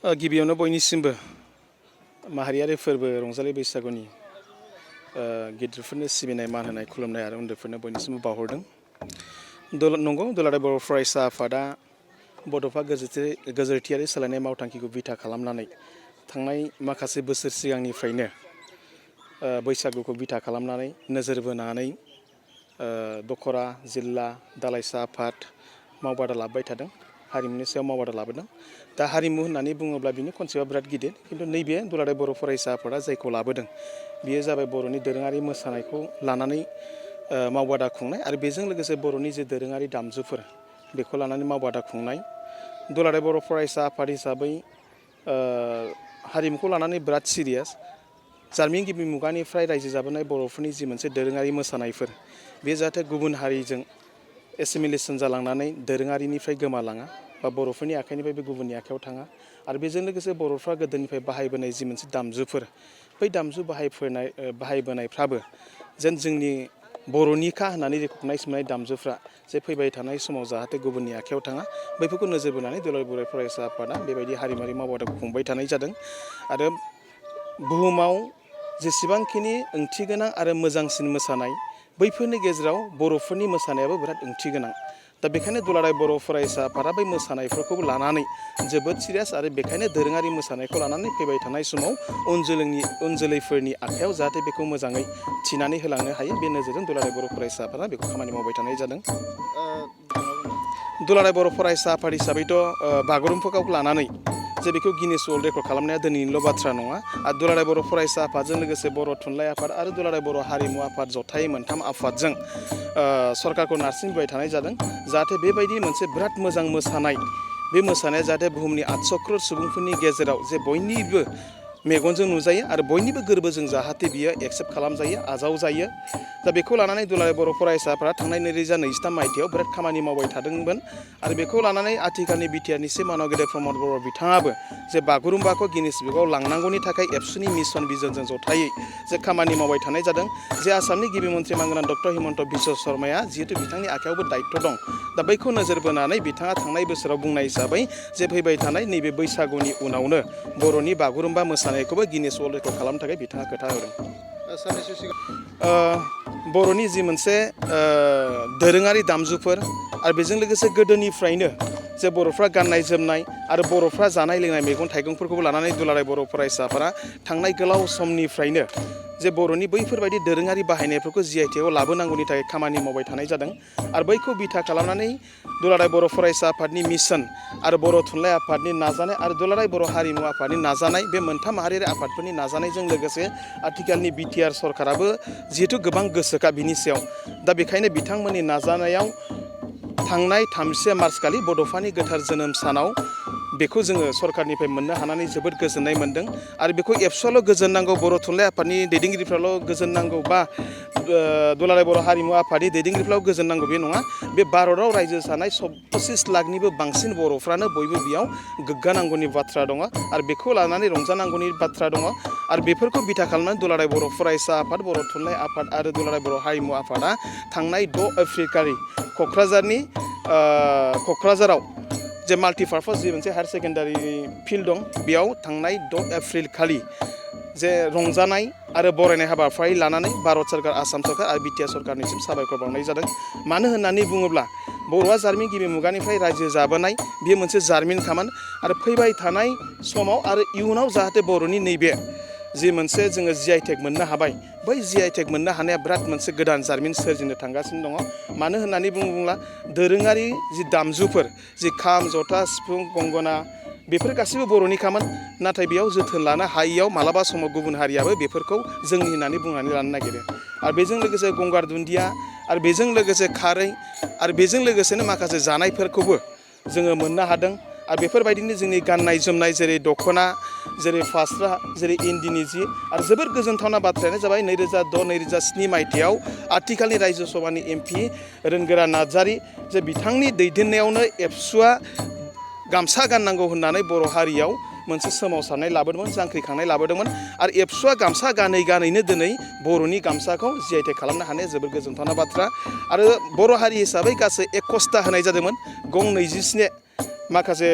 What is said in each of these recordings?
गिबियावनो बयनिसिमबो माहारियारि फोरबो रंजालि बैसागुनि गिदिरफोरनो सिबिनाय मान होनाय खुलुमनाय आरो उन्दैफोरनो बयनिसिमबो बावहरदों। नंगौ दुलाराय बर' फरायसा आफादा बड'फा गोजोरथियारि सोलायनाय मावथांखिखौ बिथा खालामनानै थांनाय माखासे बोसोर सिगांनिफ्रायनो बैसागुखौ बिथा खालामनानै नोजोर बोनानै दखरा जिल्ला दालाइसा आफाद मावबादा लाबोबाय थादों। हारिमुनि सायाव मावबादा लाबोदों। दा हारिमु होननानै बुङोब्ला बिनि कनसेप्टआ बिराद गिदिर, खिन्थु नैबे दुलाराय बर' फरायसा आफादा जायखौ लाबोदों बेयो जाबाय बर'नि दोरोङारि मोसानायखौ लानानै मावबादा खुंनाय आरो बेजों लोगोसे बर'नि जे दोरोङारि दामजुफोर बेखौ लानानै मावबादा खुंनाय। दुलाराय बर' फरायसा आफाद हिसाबै हारिमुखौ लानानै बिराद सिरियास। जारिमिन गिबि मुगानिफ्राय रायजो जाबोनाय बर'फोरनि जि मोनसे दोरोङारि मोसानायफोर बे जाहाथे गुबुन हारिजों एसिमिलेसन जालांनानै दोरोङारिनिफ्राय गोमालाङा बा बर'फोरनि आखाइनिफ्राय बे गुबुननि आखाइयाव थाङा आरो बेजों लोगोसे बर'फ्रा गोदोनिफ्राय बाहायबोनाय जि मोनसे दामजुफोर बै दामजु बाहायबोनायफ्राबो जेन जोंनि बर'निखा होननानै रेकगनाइज मोननाय दामजुफ्रा जे फैबाय थानाय समाव जाहाथे गुबुननि आखाइयाव थाङा बैफोरखौ नोजोर बोनानै दुलाराय बर' फरायसा आफादा बेबायदि हारिमुआरि मावबादाखौ खुंबाय थानाय जादों। आरो बुहुमाव जेसेबांखिनि ओंथिगोनां आरो मोजांसिन मोसानाय बैफोरनि गेजेराव बर'फोरनि मोसानायाबो बिराद ओंथि गोनां। दा बेखायनो दुलाराय बर' फरायसा आफादा बै मोसानायफोरखौ लानानै जोबोद सिरियास आरो बेखायनो दोरोङारि मोसानायखौ लानानै फैबाय थानाय समाव उन जोलैफोरनि आखाइयाव जाहाथे बेखौ मोजाङै थिनानै होलांनो हायो बे नोजोरजों दुलाराय बर' फरायसा आफादा बेखौ खामानि मावबाय थानाय जादों। दुलाराय बर' फरायसा आफाद हिसाबैथ' बागुरुम्बाखौ लानानै जे बेखौ गिनिस वर्ल्ड रेकर्ड खालामनाया दिनैनिल' बाथ्रा नङा। आरो दुलाराय बर' फरायसा आफादजों लोगोसे बर' थुनलाइ आफाद आरो दुलाराय बर' हारिमु आफाद जथायै मोनथाम आफादजों सरकारखौ नारसिनबाय थानाय जादों जाहाथे बेबायदि मोनसे बिराद मोजां मोसानाय बे मोसानाया जाहाथे बुहुमनि 800 क्रर सुबुंफोरनि गेजेराव जे बयनिबो मेगनजों नुजायो आरो बयनिबो गोरबोजों जाहाथे बियो एक्सेप्ट खालामजायो आजावजायो। दा बेखौ लानानै दुलाराय बर' फरायसाफ्रा थांनाय 2023 मायथाइयाव बिराद खामानि मावबाय थादोंमोन आरो बेखौ लानानै आथिखालनि बिटिआरनि मानाव गेदेर प्रमद बर' बिथाङाबो जे बागुरुम्बाखौ गिनिस बुकआव लांनांगौनि थाखाय एबसुनि मिशन भिजनजों जथायै जे खामानि मावबाय थानाय जादों। जे आसामनि गिबि मन्त्रि मानगोनां डक्टर हिमन्त बिश्व शर्माया जिहेतु बिथांनि आखायावबो दायित्व दं, दा बैखौ नोजोर बोनानै बिथाङा थांनाय बोसोराव बुंनाय हिसाबै जे फैबाय थानाय नैबे बैसागुनि उनावनो बर'नि बागुरुम्बा मोसानायखौबो गिनिस वर्ल्ड रेकर्ड खालामनो थाखाय बिथाङा खोथा होदों। साननैसो सिगां बर'नि जि मोनसे दोरोङारि दामजुफोर आरो बेजों लोगोसे गोदोनिफ्रायनो जे बर'फ्रा गाननाय जोमनाय आरो बर'फ्रा जानाय लोंनाय मैगं थाइगंफोरखौबो लानानै दुलाराय बर' फरायसाफोरा थांनाय गोलाव समनिफ्रायनो जे बर'नि बैफोरबायदि दोरोङारि बाहायनायफोरखौ GI/TAगआव लाबोनांगौनि थाखाय खामानि मावबाय थानाय जादों। आरो बैखौ बिथा खालामनानै दुलाराय बर' फरायसा आफादनि मिशन आरो बर' थुनलाइ आफादनि नाजानाय आरो दुलाराय बर' हारिमु आफादनि नाजानाय बे मोनथाम माहारियारि आफादफोरनि नाजानायजों लोगोसे आथिखालनि बिटिआर सरकाराबो जिहेतु गोबां गोसोखा बिनि सायाव, दा बेखायनो बिथांमोननि नाजानायाव थांनाय 30 मार्च खालि बड'फानि गोथार जोनोम सानाव बेखौ जोङो सरकारनिफ्राय मोननो हानानै जोबोद गोजोननाय मोन्दों। आरो बेखौ एबसुआल' गोजोन नांगौ, बर' थुनलाइ आफादनि दैदेनगिरिफ्राल' गोजोन नांगौ बा दुलाराय बर' हारिमु आफादनि दैदेनगिरिफ्राल' गोजोन नांगौ बे नङा। बे भारताव रायजो जानाय 25 लाखनिबो बांसिन बर'फ्रानो बयबो बेयाव गोग्गानांगौनि बाथ्रा दङ आरो बेखौ लानानै रंजानांगौनि बाथ्रा दङ। आरो बेफोरखौ बिथा खालामनानै दुलाराय बर' फरायसा आफाद, बर' थुनलाइ आफाद आरो दुलाराय बर' हारिमु आफादा थांनाय 6 एप्रिल खालि क'क्राझाराव जे माल्टिपार्पास जि मोनसे हायार सेकेन्डारि फिल्ड दं बेयाव थांनाय 6 एप्रिल खालि जे रंजानाय आरो बरायनाय हाबाफारि लानानै भारत सरकार, आसाम सरकार आरो बिटिआर सरकारनिसिम साबायखर बावनाय जादों। मानो होननानै बुङोब्ला बर'आ जारिमिन गिबि मुगानिफ्राय रायजो जाबोनाय बेयो मोनसे जारिमिनखामोन आरो फैबाय थानाय समाव आरो इयुनाव जाहाथे बर'नि नैबे जि मोनसे जोङो GI/TAग मोननो हाबाय बै GI/TAग मोननो हानाया बिराद मोनसे गोदान जारिमिन सोरजिनो थांगासिनो दङ। मानो होननानै बुङोब्ला दोरोङारि जि दामजुफोर जि खाम, जथा, सिफुं, गंगना बेफोर गासैबो बर'निखामोन, नाथाय बेयाव जोथोन लानो हायैयाव मालाबा समाव गुबुन हारियाबो बेफोरखौ जोंनि होननानै बुंनानै लानो नागिरो। आरो बेजों लोगोसे गंगार दुन्दिया आरो बेजों लोगोसे खारै आरो बेजों लोगोसेनो माखासे जानायफोरखौबो जोङो मोननो हादों। आरो बेफोरबायदिनो जोंनि गाननाय जोमनाय जेरै दख'ना, जेरै फास्रा, जेरै इन्दिनि जि आरो जोबोर गोजोनथावना बाथ्रायानो जाबाय 2006-2007 मायथाइयाव आथिखालनि रायजो सभानि MP रोनगोरा नार्जारि जे बिथांनि दैदेननायावनो एबसुआ गामसा गाननांगौ होननानै बर' हारियाव मोनसे सोमावसारनाय लाबोदोंमोन, जांख्रिखांनाय लाबोदोंमोन आरो एबसुआ गामसा गानैनो दिनै बर'नि गामसाखौ GI/TAग खालामनो हानाया जोबोर गोजोनथावना बाथ्रा। आरो बर' हारि हिसाबै गासै 21 होनाय जादोंमोन, गं 27 माखासे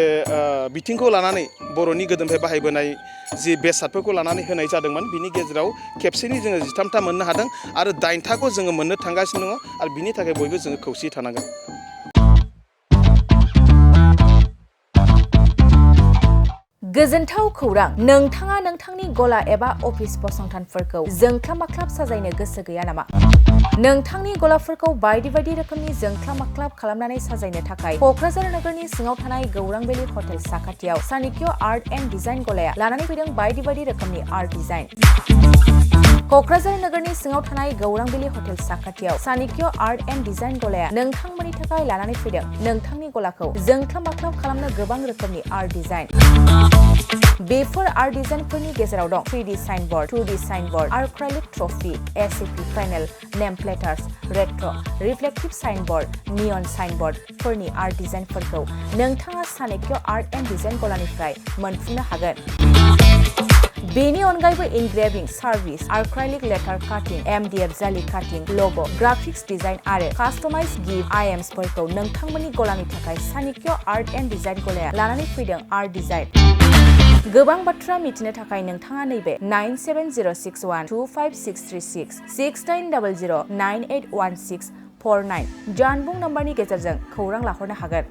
बिथिंखौ लानानै बर'नि गोदोनिफ्राय बाहायबोनाय जि बेसादफोरखौ लानानै होनाय जादोंमोन बिनि गेजेराव खेबसेनि जोङो 13था मोननो हादों आरो 8थाखौ जोङो मोननो थांगासिनो दङ आरो बिनि थाखाय बयबो जोङो खौसेयै थानांगोन। गोजोनथाव खौरां, नोंथाङा नोंथांनि गला एबा अफिस फसंथानफोरखौ जोंख्लाब माख्लाब साजायनो गोसो गैया नामा? नोंथांनि गलाफोरखौ बायदि बायदि रोखोमनि जोंख्लाब माख्लाब खालामनानै साजायनो थाखाय क'क्राझार नोगोरनि सिङाव थानाय गौरां भेलि हटेल साखाथियाव सानिक्य आर्ट एन्ड डिजाइन गलाया लानानै फैदों बायदि बायदि रोखोमनि आर्ट डिजाइन। क'क्राझार नोगोरनि सिङाव थानाय गौरां भेलि हटेल साखाथियाव सानिक्य आर्ट एन्ड डिजाइन गलाया नोंथांमोननि थाखाय लानानै फैदों नोंथांनि गलाखौ जोंख्लाब माख्लाब खालामनो गोबां रोखोमनि आर्ट डिजाइन। बेफोर आर्ट डिजाइनफोरनि गेजेराव दं 3D signboard, 2D signboard, acrylic trophy, SAP panel, name प्लेटार्स, रेट्र', रिफ्लेक्टिभ साइनबोर्ड, नियन साइनबोर्डफोरनि आर्ट डिजाइनफोरखौ नोंथाङा सानिक्य आर्ट एन्ड डिजाइन गलानिफ्राय मोनफुंनो हागोन। बेनि अनगायैबो इनग्रेभिं सार्भिस, आर्क्राइलिक लेटार काटिं, MDF जालि काटिं, लग', ग्राफिक्स डिजाइन आरो कास्टमाइज गिफ्ट आइटेम्सफोरखौ नोंथांमोननि गलानि थाखाय सानिक्य आर्ट एन्ड डिजाइन गलाया लानानै फैदों आर्ट डिजाइन। गोबां बाथ्रा मिथिनो थाखाय नोंथाङा नैबे 9706125636 6800981649 जानबुं नम्बरनि गेजेरजों खौरां लाहरनो हागोन।